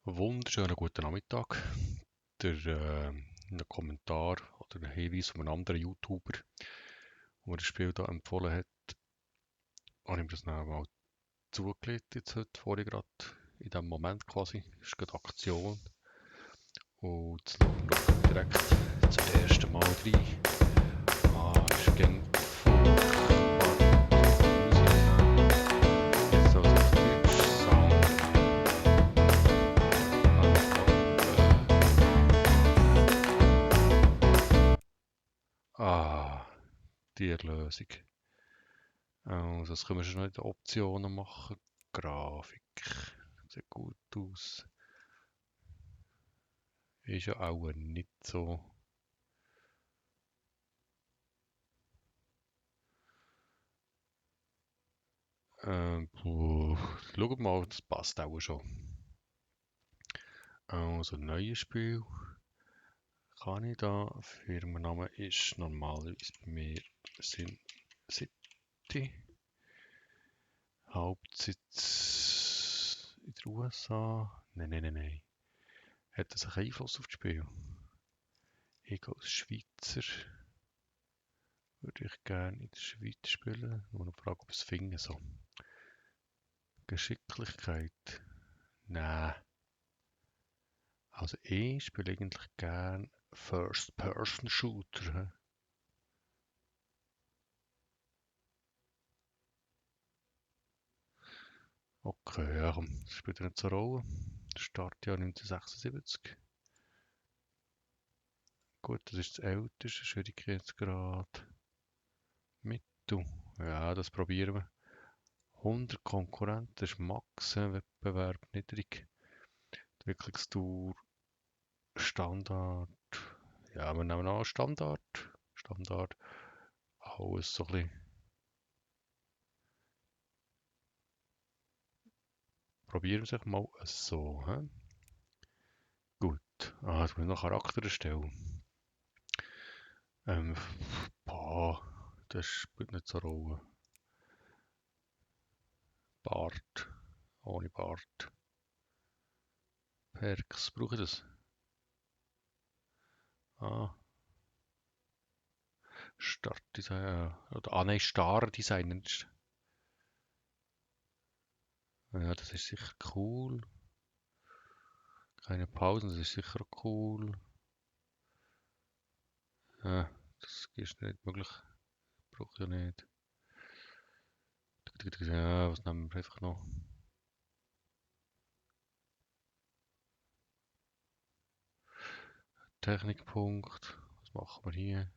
Wunderschönen guten Nachmittag. Ein Kommentar oder ein Hinweis von einem anderen YouTuber, der mir das Spiel hier empfohlen hat, habe ich mir das dann mal zugelegt, jetzt heute, vorhin gerade, in diesem Moment quasi. Das ist gerade Aktion. Und jetzt schauen wir doch direkt zum ersten Mal rein. Ist gäng furchtbar Musik. Jetzt also auf Deutsch, Sound. Die Erlösung. Also, das können wir schon in den Optionen machen. Grafik. Sieht gut aus. Ist ja auch nicht so. Schauen wir mal, das passt auch schon. Also, neues Spiel. Kann ich da? Firmenname ist normalerweise bei mir Sin City. Hauptsitz in den USA. Nein. Hat das einen Einfluss auf das Spiel? Ich als Schweizer würde ich gerne in der Schweiz spielen. Nur eine Frage, ob ich es finde. So. Geschicklichkeit. Nein. Also ich spiele eigentlich gern First-Person-Shooter. Okay, ja komm, das spielt ja nicht so eine Rolle. Startjahr 1976. Gut, das ist das älteste Schwierigkeitsgrad. Mittel. Ja, das probieren wir. 100 Konkurrenten, das ist Max, Wettbewerb niedrig. Entwicklungsdauer Standard. Ja, wir nehmen an Standard. Standard. Alles so ein bisschen. Probieren wir es mal so. He? Gut. Jetzt muss ich noch Charakter erstellen. Ähm, boah, das spielt nicht so eine Rolle. Bart. Ohne Bart. Perks. Brauche ich das? Ah, Startdesign. Nein, Star-Design. Ja, das ist sicher cool. Keine Pausen, das ist sicher auch cool. Ja, das ist nicht möglich. Brauche ich ja nicht. Ja, was nehmen wir einfach noch? Technikpunkt. Was machen wir hier?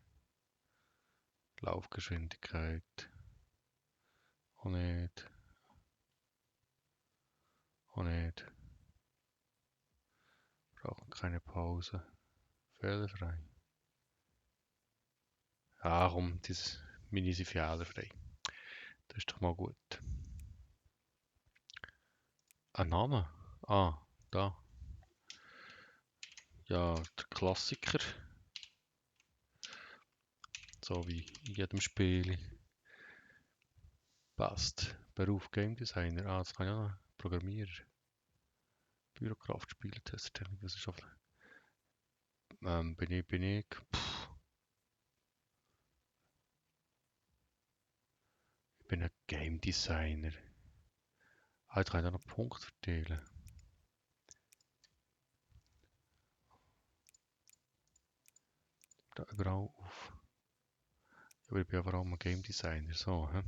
Laufgeschwindigkeit. Auch nicht. Auch nicht. Brauchen keine Pause. Fehlerfrei. Ah, komm, dieses Mini sind fehlerfrei. Das ist doch mal gut. Ein Name? Da. Ja, der Klassiker. So wie in jedem Spiel. Passt. Beruf Game Designer. Das kann ich auch noch. Programmierer. Bürokraft, Spieletester, Technikwissenschaftler. Bin ich. Ich bin ein Game Designer. Jetzt kann ich da noch Punkte verteilen. Da überall auf. Aber ich bin ja vor allem ein Game Designer. So, hä?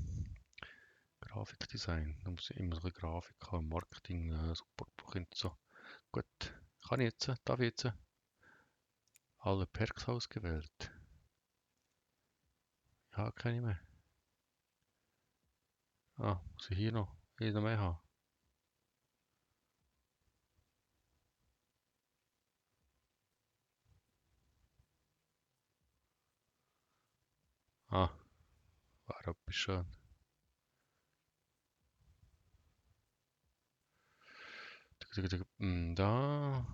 Grafikdesign. Da muss ich immer so ein bisschen Grafik haben. Marketing, Support brauche ich so. Gut. Kann ich jetzt? Darf ich jetzt? Alle Perks ausgewählt. Ja, keine mehr. Muss ich hier noch mehr haben? Wäre etwas schön. Da.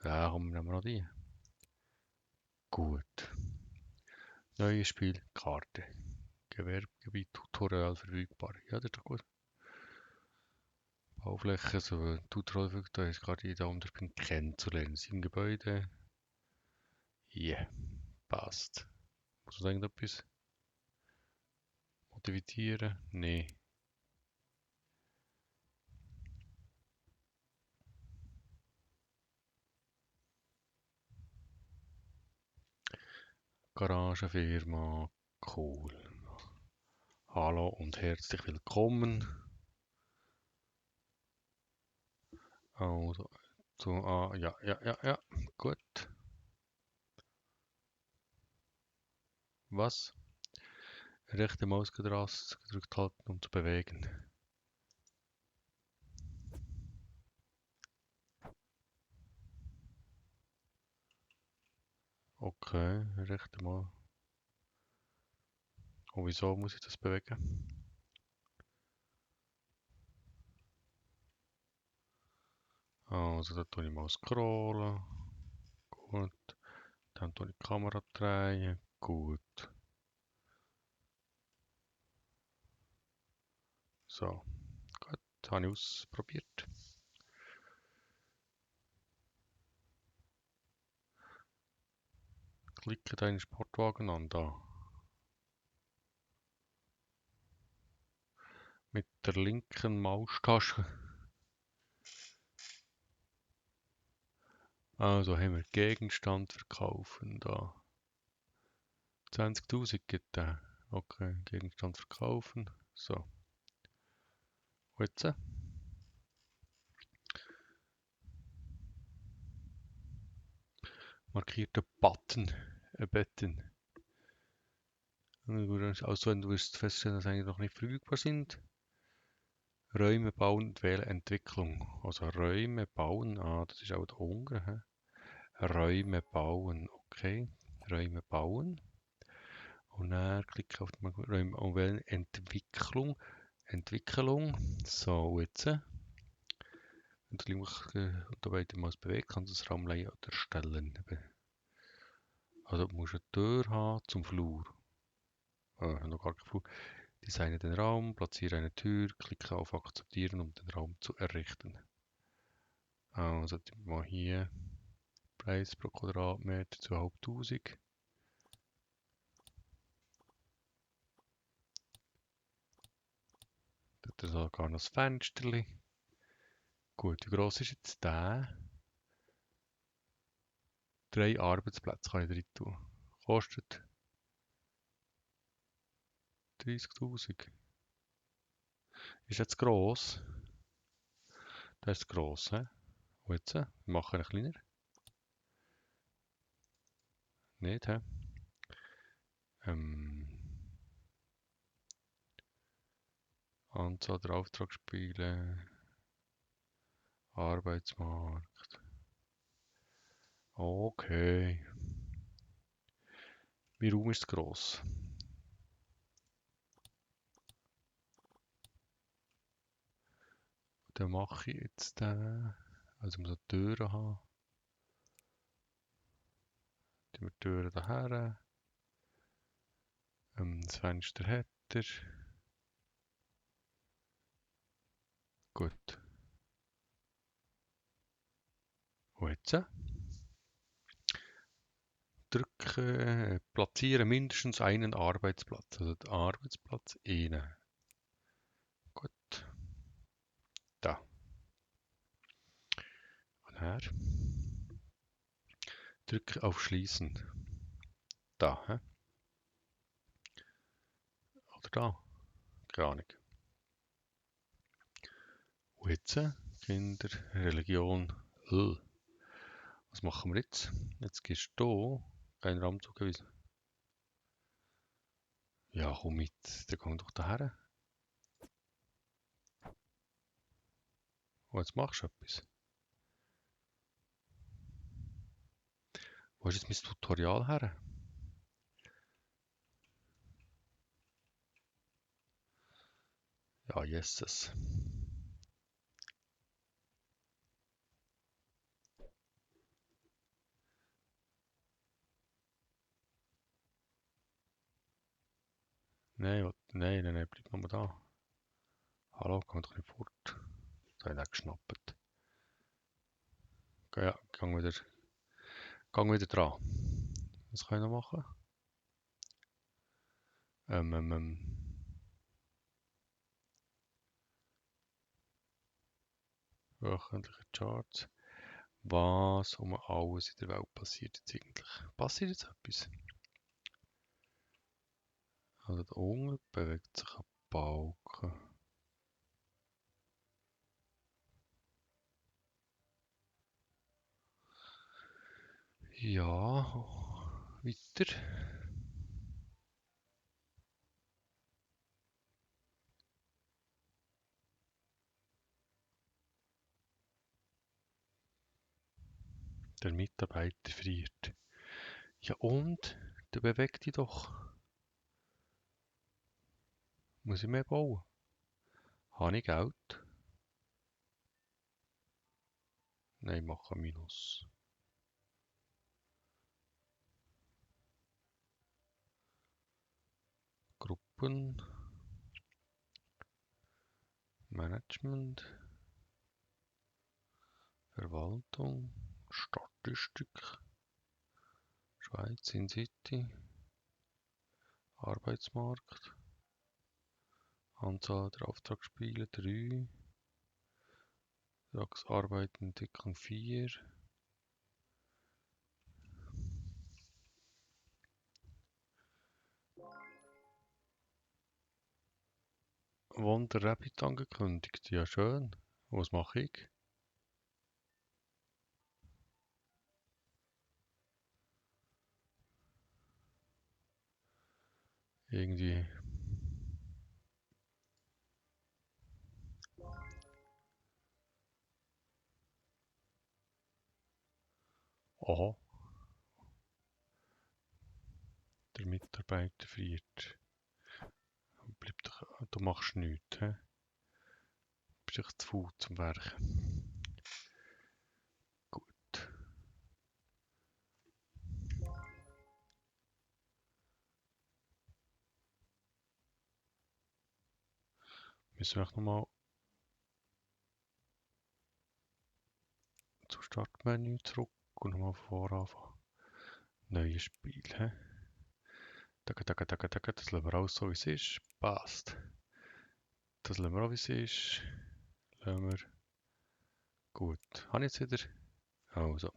Ja, komm, nehmen wir noch die. Gut. Neues Spiel, Karte. Gewerbegebiet, Tutorial verfügbar. Ja, das ist doch gut. Baufläche, so Tutorial, da ist gerade jeder andere Punkt kennenzulernen. 7 Gebäude. Yeah, passt. Muss man irgendetwas modifizieren? Nee. Garagenfirma, cool. Hallo und herzlich willkommen. Also, ja, gut. Was? Rechte Mausgedras gedrückt halten, um zu bewegen. Okay, rechte Maus. Und wieso muss ich das bewegen? Also, da tue ich mal scrollen. Gut. Dann tue ich die Kamera drehen. Gut. So, gut. Habe ich ausprobiert. Klicke deinen Sportwagen an, da. Mit der linken Maustaste. Also haben wir Gegenstand verkaufen, da. 20.000 gibt der. Okay, Gegenstand verkaufen. So. Und jetzt? Markierter Button. Ein Button. Also wenn du wirst feststellen, dass eigentlich noch nicht verfügbar sind. Räume bauen und wähle Entwicklung. Also Räume bauen. Ah, das ist auch da unten. He? Räume bauen. Okay. Räume bauen. Und dann klicke auf die Räume und wähle Entwicklung. Entwicklung. So, jetzt. Wenn du da weiter mal bewegt, kannst du das Raumlayout erstellen. Also du musst eine Tür haben zum Flur. Noch gar keinen Flur. Designe den Raum, platziere eine Tür, klicke auf Akzeptieren, um den Raum zu errichten. Also mal hier Preis pro Quadratmeter 2500. Dort ist sogar noch das Fenster. Gut, wie gross ist jetzt der? 3 Arbeitsplätze kann ich drin tun. Kostet 30.000. Ist jetzt gross? Das ist gross, hä? Und jetzt? Wir machen ihn kleiner. Nicht, hä? Anzahl der Auftragsspiele, Arbeitsmarkt. Okay. Mein Raum ist gross. Dann mache ich jetzt den. Also ich muss eine Tür haben. Die wir Türen daher. Das Fenster hat er. Gut. Und jetzt? Drücke, platziere mindestens einen Arbeitsplatz. Also den Arbeitsplatz 1. Gut. Da. Und her. Drücke auf Schließen. Da. Hä? Oder da. Keine Ahnung. Und jetzt? Kinder, Religion. Was machen wir jetzt? Jetzt gehst du hier. Kein Raum zugewiesen. Ja, komm mit. Dann komm doch daher. Und jetzt machst du etwas. Wo ist jetzt mein Tutorial her? Ja, Jesus. Nein, bleib nochmal da. Hallo, komm doch nicht fort. So, nein, weggeschnappt. Ja, gang wieder dran. Was kann ich noch machen? Wöchentliche Charts. Was um alles in der Welt passiert jetzt eigentlich? Passiert jetzt etwas? Also da unten bewegt sich ein Balken. Ja, weiter. Der Mitarbeiter friert. Ja und? Der bewegt dich doch. Muss ich mehr bauen? Habe ich Geld? Nein, mache Minus. Gruppen. Management. Verwaltung. Statistik. Schweiz in City. Arbeitsmarkt. Anzahl der Auftragsspiele 3. Auftragsarbeitentwicklung 4. Wonder Rabbit angekündigt. Ja, schön. Was mache ich? Irgendwie. Aha, der Mitarbeiter friert. Du machst nichts, hä? Bist echt zu faul zum Werk. Gut. Müssen wir nochmal zum Startmenü zurück und nochmal voran anfangen. Neues Spiel, hä? Das lassen wir alles so wie es ist. Passt. Das lassen wir auch wie es ist. Lassen wir. Gut. Habe ich jetzt wieder? Also.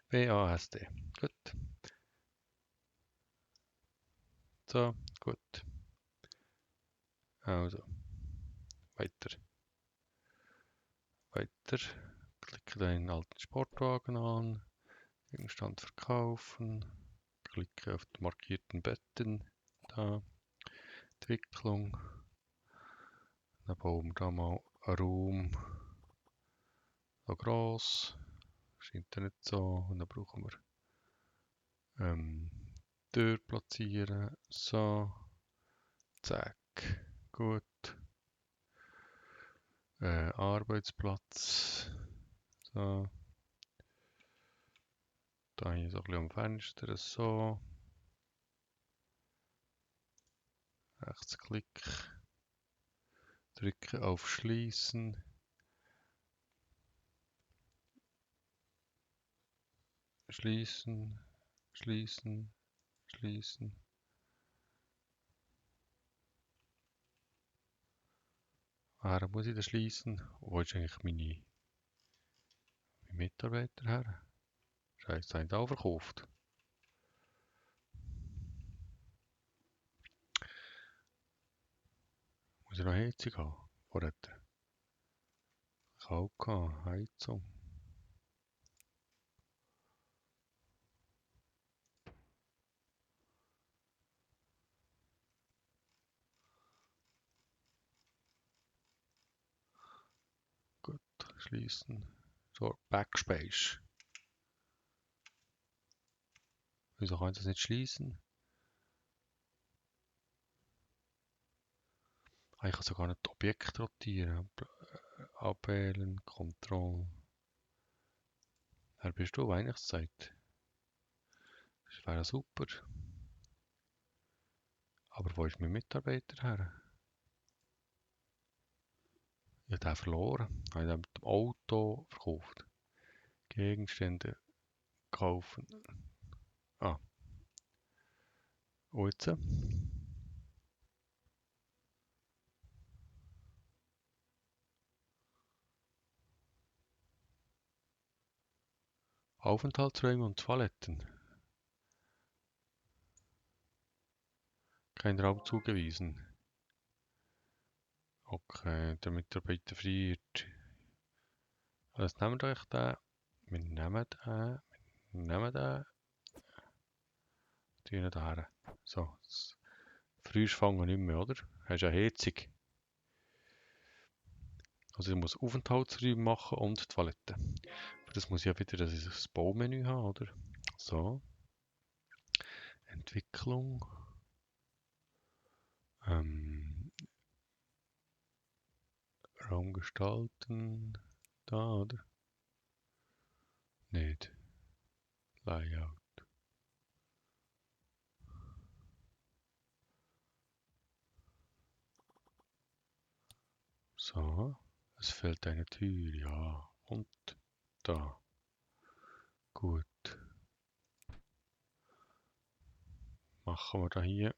WASD. Gut. So, gut. Also. Weiter. Weiter. Klicke den alten Sportwagen an. Gegenstand verkaufen. Klicke auf den markierten Button. Da. Entwicklung. Dann bauen wir da mal einen Raum. So gross. Scheint ja nicht so. Und dann brauchen wir Tür platzieren. So. Zack. Gut. Arbeitsplatz. So. Da hier so ein bisschen am Fenster. So. Rechtsklick. Drücke auf Schließen. Schließen. Schließen. Schließen. Woher muss ich das schließen? Wo ist eigentlich mein Mitarbeiter her? Scheiße, haben die auch verkauft. Muss ich noch Heizung haben? Vorher. Kalt gehabt, Heizung. Gut, schließen. So, Backspace. Wieso kann ich das nicht schließen? Ich kann sogar nicht Objekt rotieren. Abwählen, Control. Wer bist du? Weihnachtszeit. Das wäre super. Aber wo ist mein Mitarbeiter her? Ich habe den verloren. Habe ich den mit dem Auto verkauft. Gegenstände kaufen. Ah, und jetzt? Aufenthaltsräume und Toiletten. Kein Raum zugewiesen. Okay, der Mitarbeiter friert. Was nehmen wir doch den? Wir nehmen den. Wir nehmen den. Tun ihn daher. So, frühst fangen wir nicht mehr, oder? Hast ja Heizung. Also ich muss Aufenthaltsräume machen und Toilette. Für das muss ich ja wieder das Baumenü haben, oder? So, Entwicklung. Ähm, Raum gestalten. Da, oder? Nicht. Layout. So, es fehlt eine Tür, ja. Und da. Gut. Machen wir da hier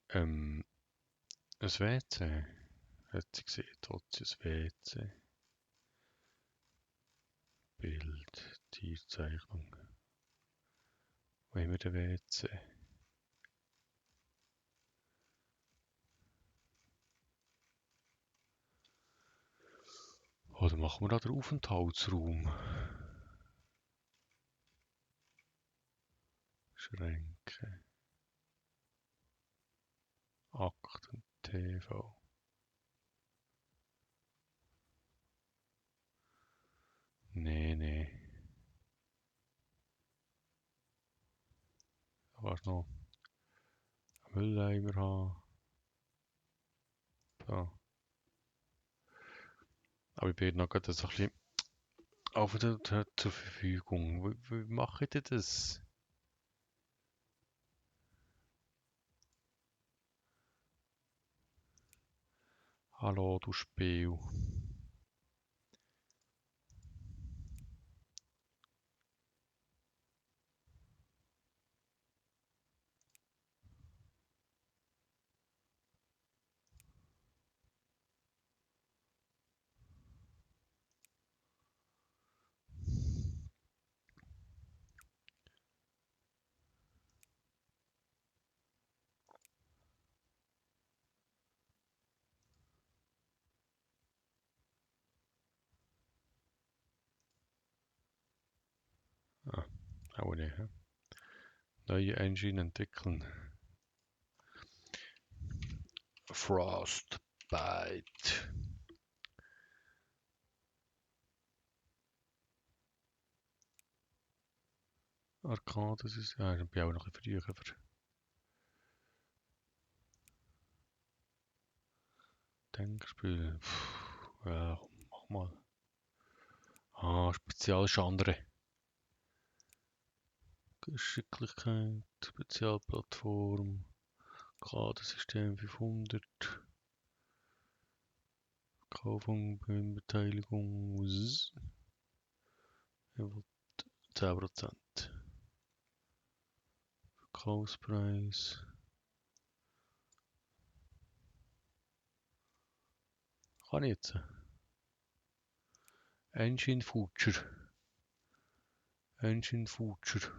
ein WC. Hat sie gesehen, trotzdem ein WC. Bild, Tierzeichnung. Wo haben wir den WC? Oder machen wir da den Aufenthaltsraum? Schränke. Akten, TV. Nee, nee. Da war noch ein Mülleimer haben. Da. Aber ich bin noch gerade so ein bisschen auf der zur Verfügung. Wie mache ich denn das? Hallo, du Spiel. Ah, auch nicht. Hä? Neue Engine entwickeln. Frostbite. Arcade, das ist. Ja, ich bin auch noch ein bisschen früher. Für Denkspiel. Puh, ja, mach mal. Ah, Spezialgenre. Geschicklichkeit, Spezialplattform, Kadensystem 500, Kaufung, Beteiligung, jawohl, 10%. Verkaufspreis. Kann ich jetzt? Engine Future. Engine Future.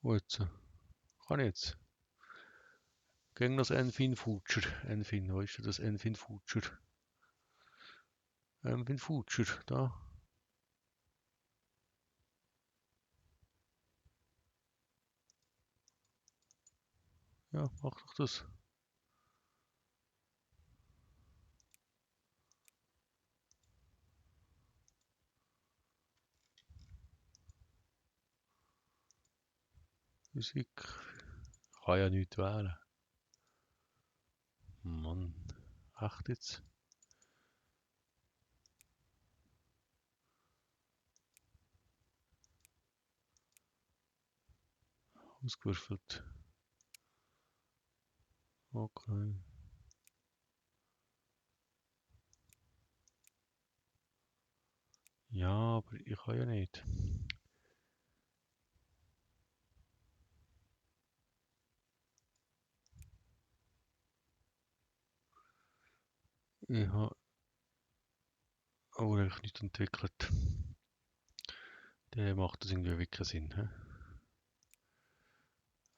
Wo jetzt? Kann ich jetzt? Gegen das Enfin Future. Enfin, wo ist das Enfin Future? Enfin Future, da. Ja, mach doch das. Physik. Kann ja nichts wählen. Mann. Echt jetzt? Ausgewürfelt. Okay. Ja, aber ich kann ja nicht. Ich habe auch eigentlich nicht entwickelt. Der macht das irgendwie wirklich keinen Sinn. He?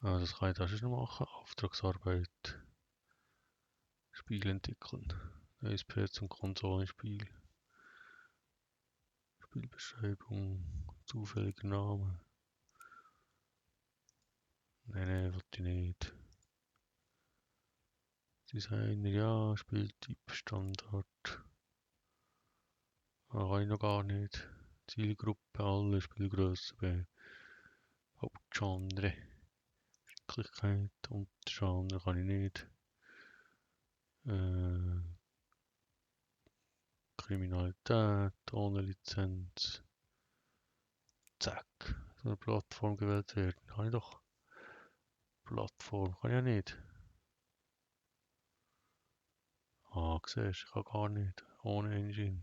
Ah, das kann ich da schon machen. Auftragsarbeit. Spiel entwickeln. Neues Projekt zum Konsolenspiel. Spielbeschreibung. Zufälliger Name. Nein, wollte ich nicht. Designer, ja. Spieltyp, Standard. Kann ich noch gar nicht. Zielgruppe, alle Spielgrößen. Hauptgenre. Möglichkeit, Untergenre kann ich nicht. Kriminalität, ohne Lizenz. Zack. So eine Plattform gewählt werden. Kann ich doch. Plattform kann ich ja nicht. Ah, siehst du, ich kann gar nicht. Ohne Engine.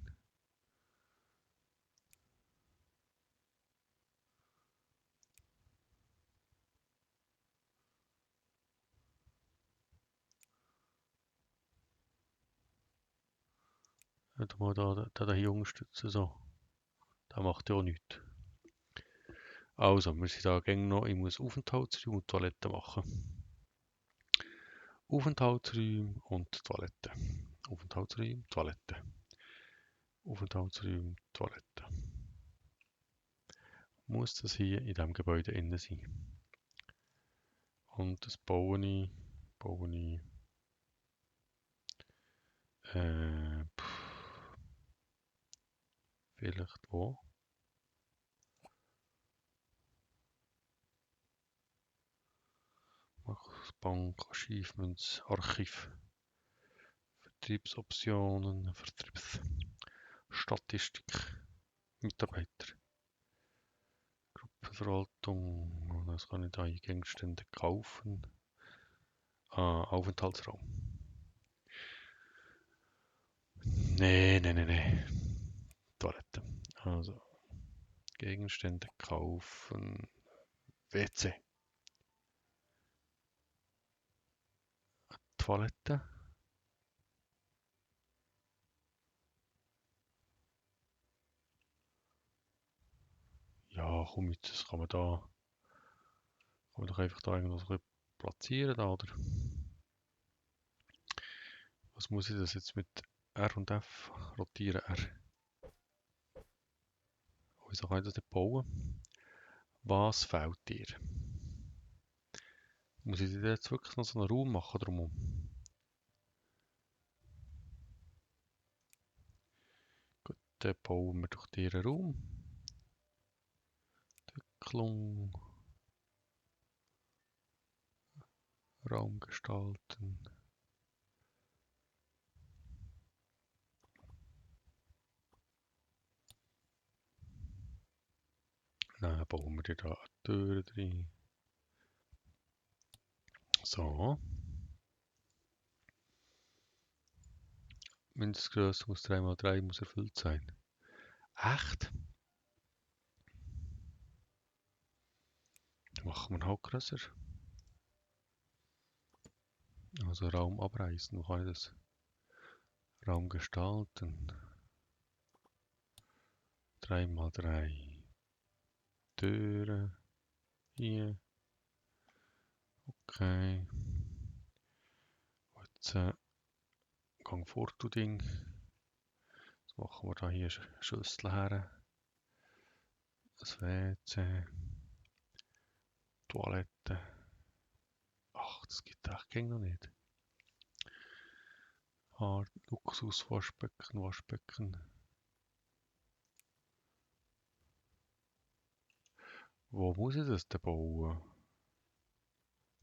Nicht mal da hier unterstützen. So. Der macht ja auch nichts. Also, wir sind da gäng noch. Ich muss Aufenthaltsräume und Toilette machen. Aufenthaltsräume und Toilette. Aufenthaltsräume, Toilette. Aufenthaltsräume, Toilette. Muss das hier in diesem Gebäude innen sein. Und das baue ich vielleicht wo? Bank, Achievements, Archiv, Vertriebsoptionen, Statistik, Mitarbeiter, Gruppenverwaltung, das kann ich da Gegenstände kaufen. Aufenthaltsraum. Nee. Toilette. Also, Gegenstände kaufen. WC. Toilette. Ja, komm jetzt, das kann man doch einfach da irgendwas platzieren, da, oder? Was muss ich das jetzt mit R und F rotieren? R. Wieso kann ich das nicht bauen? Was fehlt dir? Muss ich dir jetzt wirklich noch so einen Raum machen drumherum? Gut, dann bauen wir doch dir einen Raum. Entwicklung. Raum gestalten. Dann bauen wir dir da eine Tür rein. So. Mindestgröße muss 3x3 muss erfüllt sein. Echt? Dann machen wir halt größer. Also Raum abreißen, wo kann ich das? Raum gestalten. 3x3 Türen. Hier. Okay. Jetzt Gang vor, du Ding. Jetzt machen wir da hier Schüssel her. Das WC. Toilette. Ach, das gibt echt gäng noch nicht. Luxus, Waschbecken. Wo muss ich das denn bauen?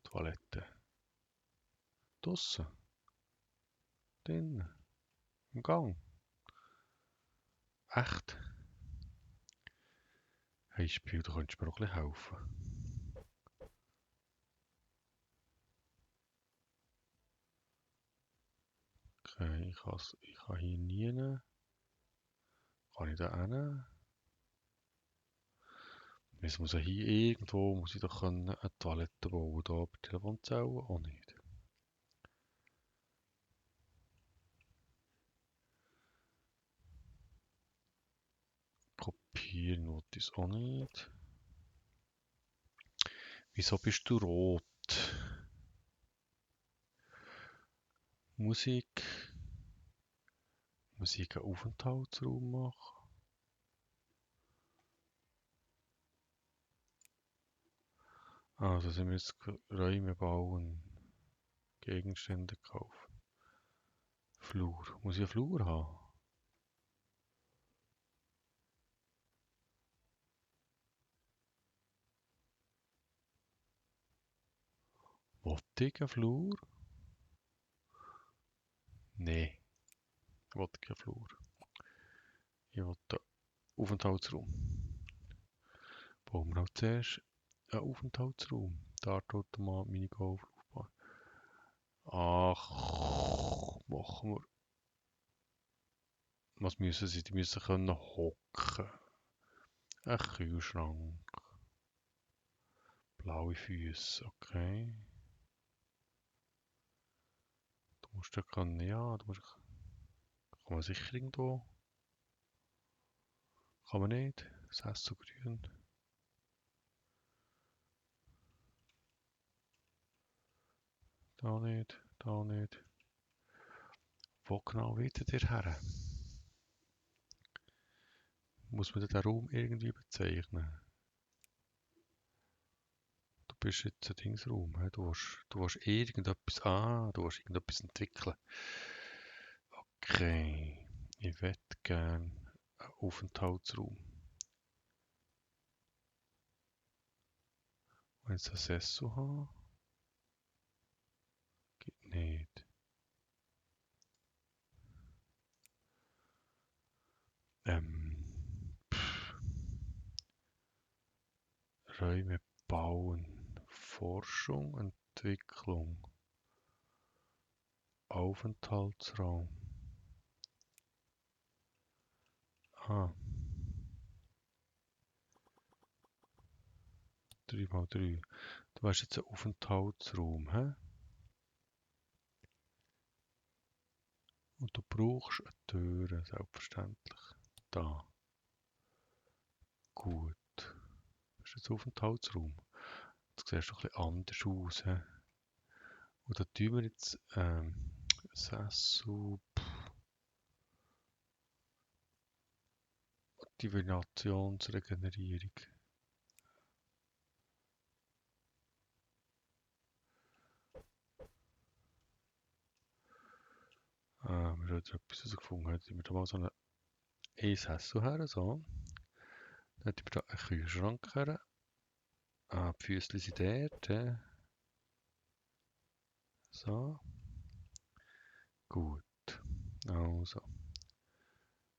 Toilette. Draussen. Drin. Im Gang. Echt? Hey Spiel, du könntest mir auch ein bisschen helfen. Okay, ich kann hier nie hin. Kann ich da hin? Es muss ja hier irgendwo, muss ich doch können, eine Toilette bauen. Da bei Telefonzelle auch nicht. Kopieren wollte ich es auch nicht. Wieso bist du rot? Musik. Musik einen Aufenthaltsraum machen. Also sind wir jetzt Räume bauen. Gegenstände kaufen. Flur. Muss ich einen Flur haben? Wollte ich einen Flur? Nein, wollte ich keinen Flur. Ich wollte einen Aufenthaltsraum. Bauen wir halt zuerst einen Aufenthaltsraum. Dartautomat, Minigolf, Laufbahn. Ach, machen wir. Was müssen sie? Die müssen können hocken. Ein Kühlschrank. Blaue Füße, okay. Du musst ja können, ja, du musst. Kann man sicher irgendwo. Kann man nicht. Das heißt so grün. Da nicht, da nicht. Wo genau wollt ihr her? Muss man den Raum irgendwie bezeichnen? Du bist jetzt ein Dingsraum, he? Du willst irgendetwas, du willst irgendetwas entwickeln. Okay, ich hätte gerne einen Aufenthaltsraum. Wenn ich einen Sessel habe, geht nicht. Pff, Räume bauen, Forschung, Entwicklung, Aufenthaltsraum. Ah, 3x3. Du hast jetzt einen Aufenthaltsraum, hä? Und du brauchst eine Tür, selbstverständlich. Da. Gut. Das ist jetzt ein Aufenthaltsraum. Das sieht doch ein bisschen anders aus, hä? Und da tun wir jetzt Sessel, Divinationsregenerierung. Wir haben jetzt etwas herausgefunden. Hätten wir da mal so einen Sessel her, so. Dann hätten wir da einen Kühlschrank her. Die Füße sind dort, hä? So. Gut. Also.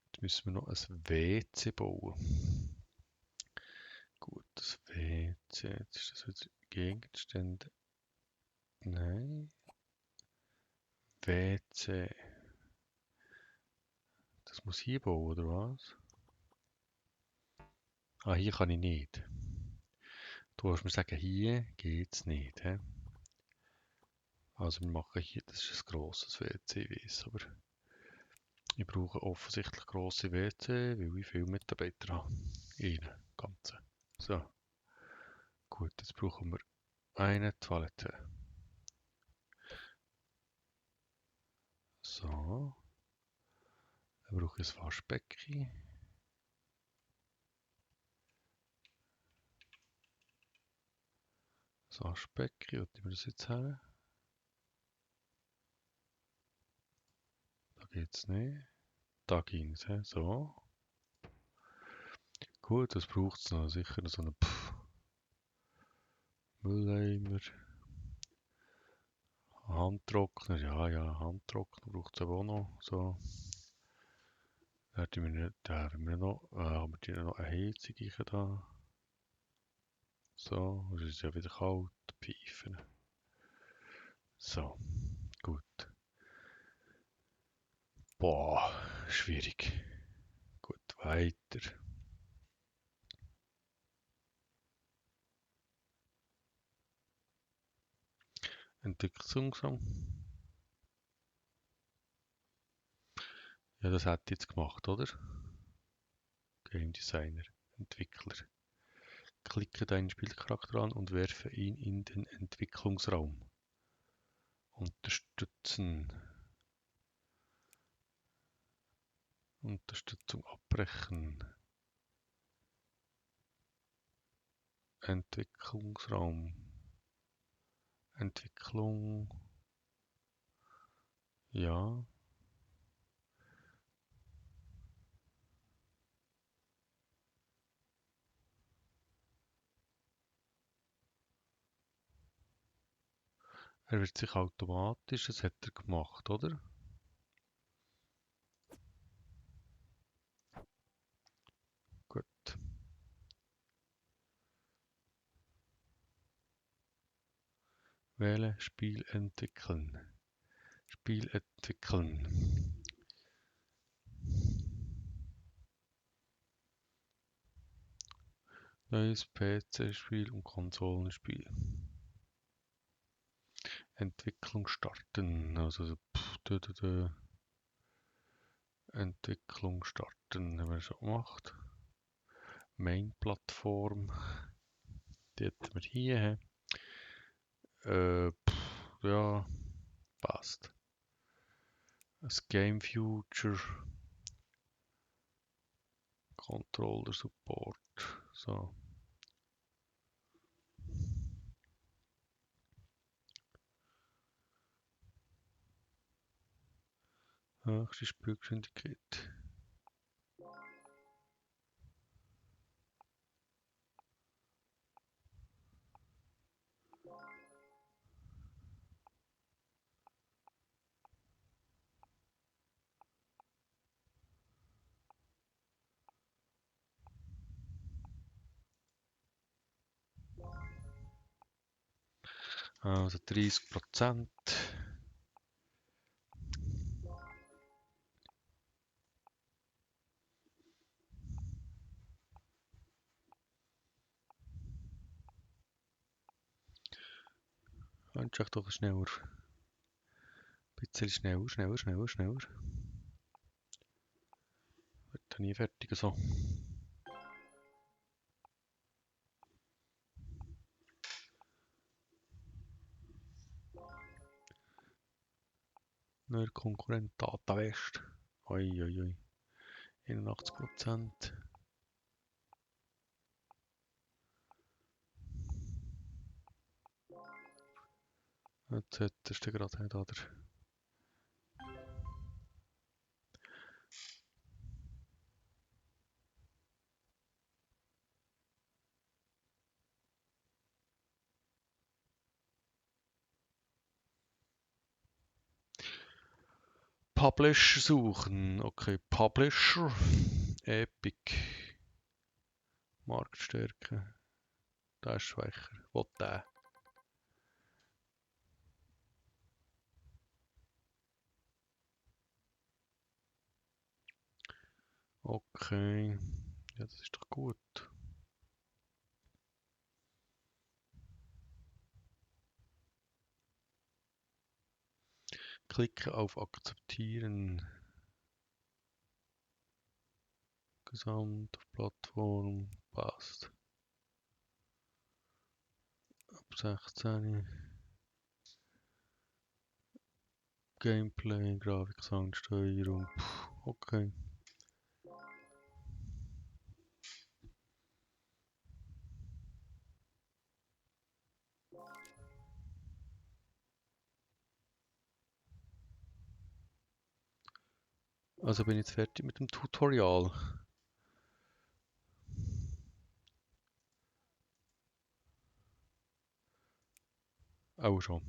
Jetzt müssen wir noch ein WC bauen. Gut, das WC. Jetzt ist das wieder Gegenstände. Nein. WC. Das muss hier bauen, oder was? Ah, hier kann ich nicht. Du musst mir sagen, hier geht's nicht. He? Also wir machen hier, das ist ein grosses WC, ich weiss, aber ich brauche offensichtlich grosse WC, weil ich viele Mitarbeiter habe. In Ganzen. So, gut, jetzt brauchen wir eine Toilette. So, dann brauche ich ein Waschbecken. Das Waschbecken, wo tun wir das jetzt her? Da geht's nicht. Da ging's, he? So. Gut, das braucht es noch. Sicher so einen Mülleimer. Handtrockner, ja, Handtrockner braucht es aber auch noch. So. Da haben wir noch, haben wir noch eine Heizung da. So, es ist ja wieder kalt, Pfeifen. So, gut. Boah, schwierig. Gut, weiter. Entwicklungsraum. Ja, das hätte ich jetzt gemacht, oder? Game Designer, Entwickler. Klicke deinen Spielcharakter an und werfe ihn in den Entwicklungsraum. Unterstützen. Unterstützung abbrechen. Entwicklungsraum. Entwicklung. Ja. Er wird sich automatisch, das hat er gemacht, oder? Gut. Wähle Spiel entwickeln. Spiel entwickeln. Neues PC-Spiel und Konsolenspiel. Entwicklung starten. Also Entwicklung starten haben wir schon gemacht. Main-Plattform. Die hätten wir hier. Ja, passt. Das Game Future. Controller Support. So. Höchste Spielgeschwindigkeit. Also 30%. Wünsche ich doch schneller. Ein bisschen schneller. Wird dann nie fertig so. Neuer Konkurrent Data West. Oi. 81%. Jetzt hättest du gerade nicht, oder? Publisher suchen. Okay, Publisher. Epic. Marktstärke. Der ist schwächer. Was der? Okay. Ja, das ist doch gut. Klicke auf Akzeptieren. Gesamt auf Plattform. Passt. Ab 16. Gameplay, Grafik, Sound, Steuerung. Okay. Also bin ich jetzt fertig mit dem Tutorial. Auch schon.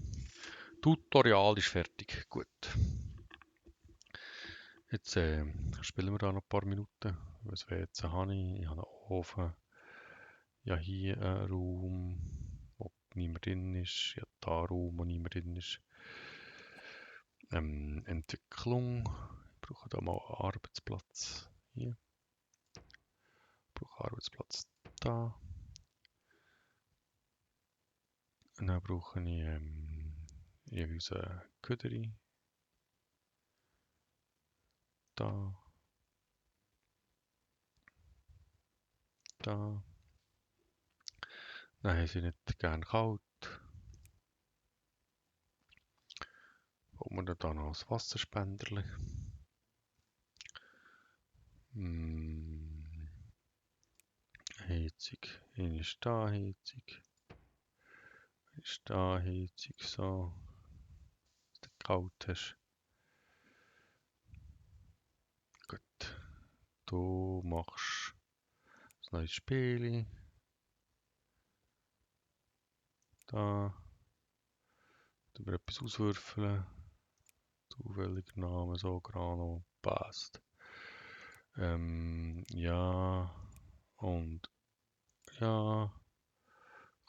Tutorial ist fertig. Gut. Jetzt spielen wir da noch ein paar Minuten. Was WC habe ich? Ich habe einen Ofen. Ja, hier einen Raum, wo niemand drin ist. Ja, da einen Raum, wo niemand drin ist. Entwicklung. Ich brauche da mal einen Arbeitsplatz. Hier. Ich brauche einen Arbeitsplatz da. Und dann brauche ich unsere Köderi. Da. Da. Dann haben sie nicht gern kalt. Bauen wir da noch ein Wasserspenderli. Heizung. Hier ist da Heizung. Hier ist da Heizung. So. Dass du kalt hast. Gut. Du machst ein neues Spiel. Da. Du willst etwas auswürfeln. Zufälliger Name, so Grano. Passt. Ja. Und ja.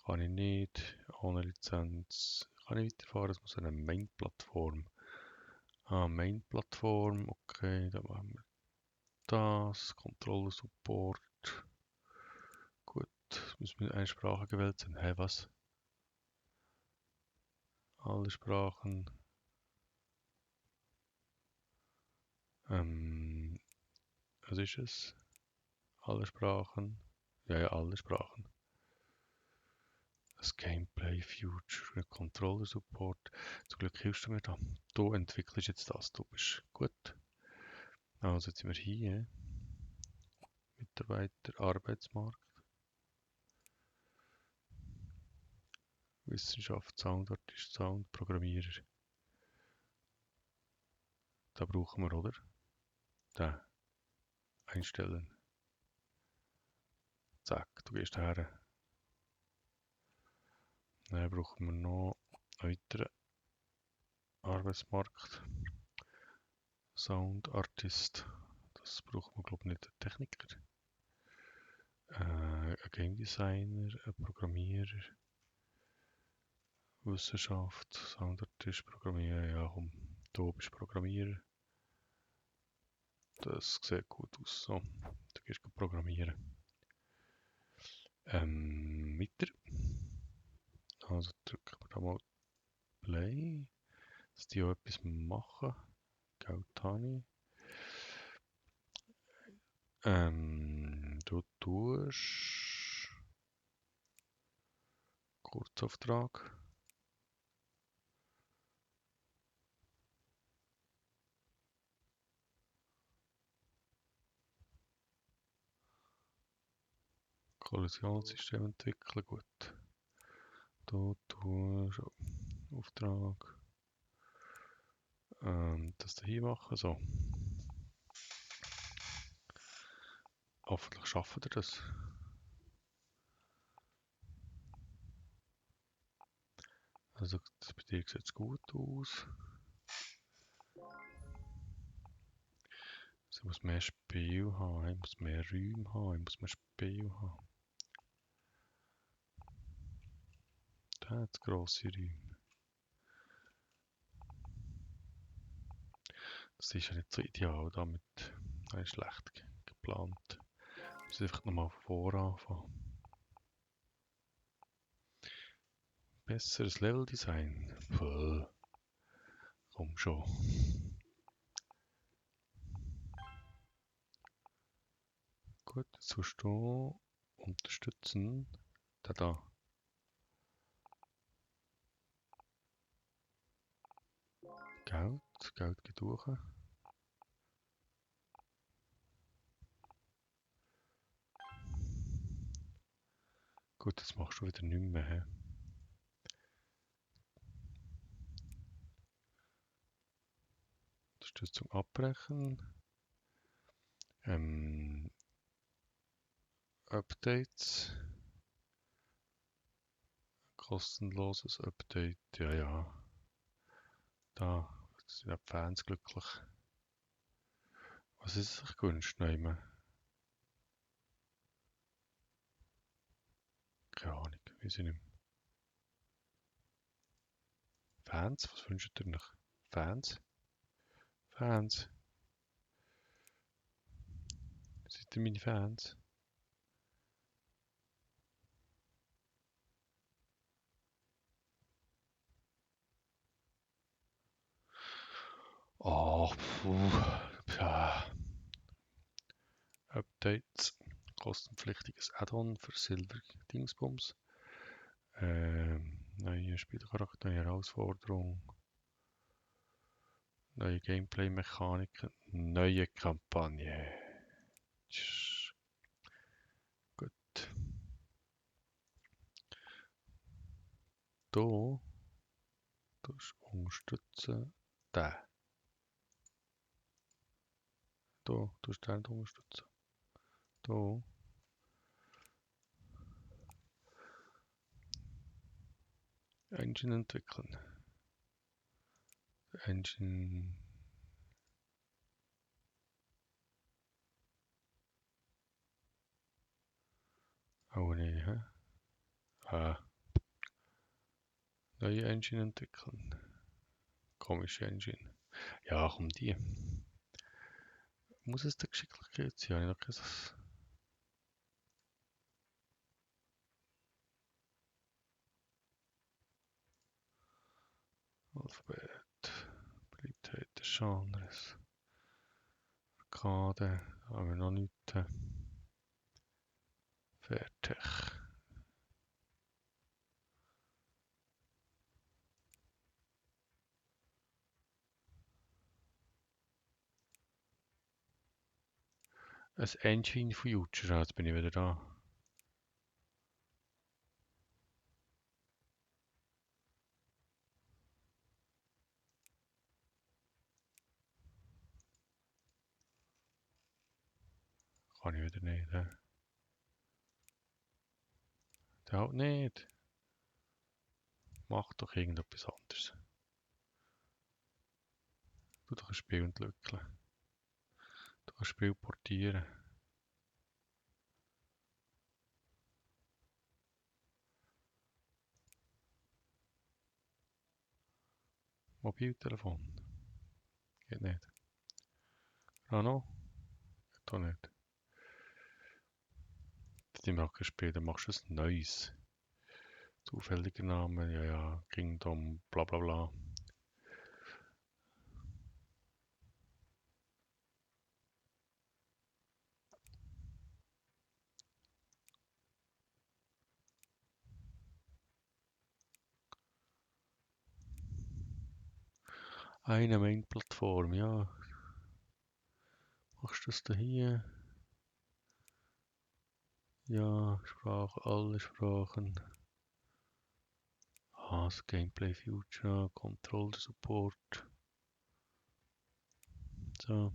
Kann ich nicht. Ohne Lizenz. Kann ich weiterfahren? Es muss eine Main-Plattform. Main-Plattform. Okay, dann machen wir das. Controller Support. Gut. Es muss mit einer Sprache gewählt sein. Hä, was? Alle Sprachen. Was ist es? Alle Sprachen. Ja, ja, alle Sprachen. Das Gameplay Future Controller Support. Zum Glück hilfst du mir da. Du entwickelst jetzt das. Du bist gut. Also jetzt sind wir hier. Mitarbeiter, Arbeitsmarkt. Wissenschaft, Soundartist, Sound, Programmierer. Da brauchen wir, oder? Da. Einstellen. Zack, du gehst her. Dann brauchen wir noch einen weiteren Arbeitsmarkt. Soundartist. Das braucht man, glaube ich, nicht. Ein Techniker. Ein Game Designer, ein Programmierer. Wissenschaft, Soundartist, Programmierer. Ja, komm, du bist Programmierer. Das sieht gut aus. So, du gehst programmieren. Weiter. Also drücken wir da mal Play, dass die auch etwas machen. Geld habe ich. Du tust Kurzauftrag. Kollisionssystem entwickeln, gut. Du tust Auftrag. Das hier machen, so. Hoffentlich schaffen wir das. Also das bei dir sieht es gut aus. Ich muss mehr Spiel haben, ich muss mehr Räume haben, ich muss mehr Spiel haben. Da hat es grosse Räume. Das ist ja nicht so ideal damit. Das ist schlecht geplant. Ich muss einfach nochmal von vorne anfangen. Besseres Leveldesign. Puh. Komm schon. Gut, jetzt tust du unterstützen. Da. Geld geht durch. Gut, das machst du wieder nicht mehr. He? Unterstützung abbrechen. Updates. Kostenloses Update, ja. Da sind die Fans glücklich. Was ist sich gewünscht? Nein, keine Ahnung, weiß ich nicht mehr. Fans? Was wünscht ihr noch? Fans? Fans? Seid ihr meine Fans? Oh, ja. Updates. Kostenpflichtiges Add-on für Silver Dingsbums. Neue Spielcharakter, neue Herausforderung. Neue Gameplay-Mechaniken. Neue Kampagne. Tsch, gut. Da. Das unterstützen. Da. Da. Das den unterstützen. Da. Engine entwickeln. Engine. Oh nee, hä? Neue Engine entwickeln. Komische Engine. Ja, komm, die. Muss es der Geschicklichkeit sein? Habe ich noch kein Alphabet. Beliebtheit des Genres. Arcade. Da haben wir noch nichts. Fertig. Ein Engine Future, jetzt bin ich wieder da. Kann ich wieder nicht. Der halt nicht. Mach doch irgendetwas anderes. Du doch ein Spiel entwickeln. Du ein Spiel portieren. Mobiltelefon. Geht nicht. Rano? Geht auch nicht. Das ist auch kein Spiel, dann machst du ein neues. Zufälliger Name, ja, Kingdom, bla bla bla. Eine Main-Plattform, ja. Machst du das da hier? Ja, Sprache, alle Sprachen. Das Gameplay Future, Controller Support. So.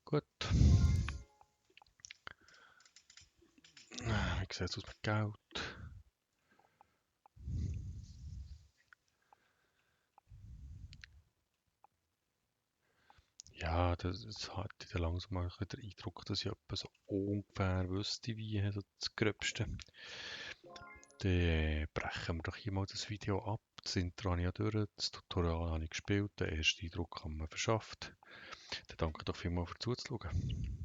Gut. Wie sieht es aus mit Geld? Ja, das hat ich langsam mal den Eindruck, dass ich etwa so ungefähr wüsste, wie so das Gröbste. Dann brechen wir doch hier mal das Video ab. Das Intro habe ich ja durch, das Tutorial habe ich gespielt, den ersten Eindruck haben wir verschafft. Dann danke doch vielmals für zuzuschauen.